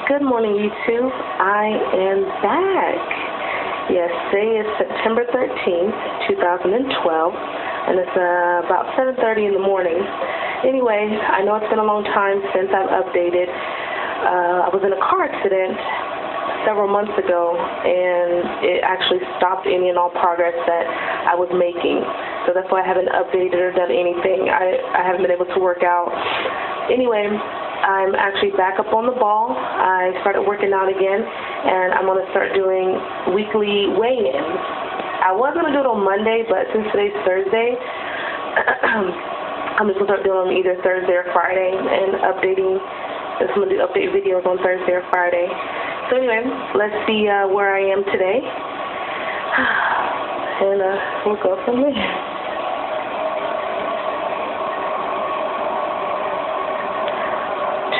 Good morning, YouTube. I am back. Yes, today is September 13th, 2012, and it's about 7:30 in the morning. Anyway, I know it's been a long time since I've updated. I was in a car accident several months ago, and it actually stopped any and all progress that I was making. So that's why I haven't updated or done anything. I haven't been able to work out. Anyway, I'm actually back up on the ball. I started working out again, and I'm going to start doing weekly weigh-ins. I was going to do it on Monday, but since today's Thursday, I'm just going to start doing them either Thursday or Friday and updating. I'm going to do update videos on Thursday or Friday. So anyway, let's see where I am today, and we'll go from there.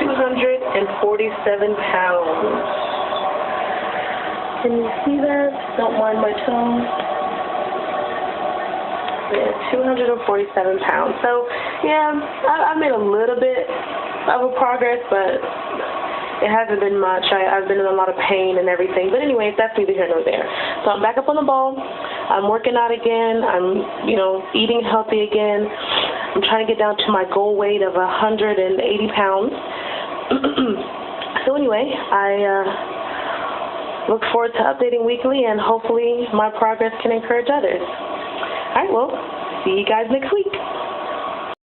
247 pounds. Can you see that? Don't mind my tone. Yeah, 247 pounds. So, yeah, I made a little bit of a progress, but it hasn't been much. I've been in a lot of pain and everything. But anyway, that's neither here nor there. So I'm back up on the ball. I'm working out again. I'm, eating healthy again. I'm trying to get down to my goal weight of 180 pounds. So anyway, I look forward to updating weekly, and hopefully my progress can encourage others. All right, well, see you guys next week.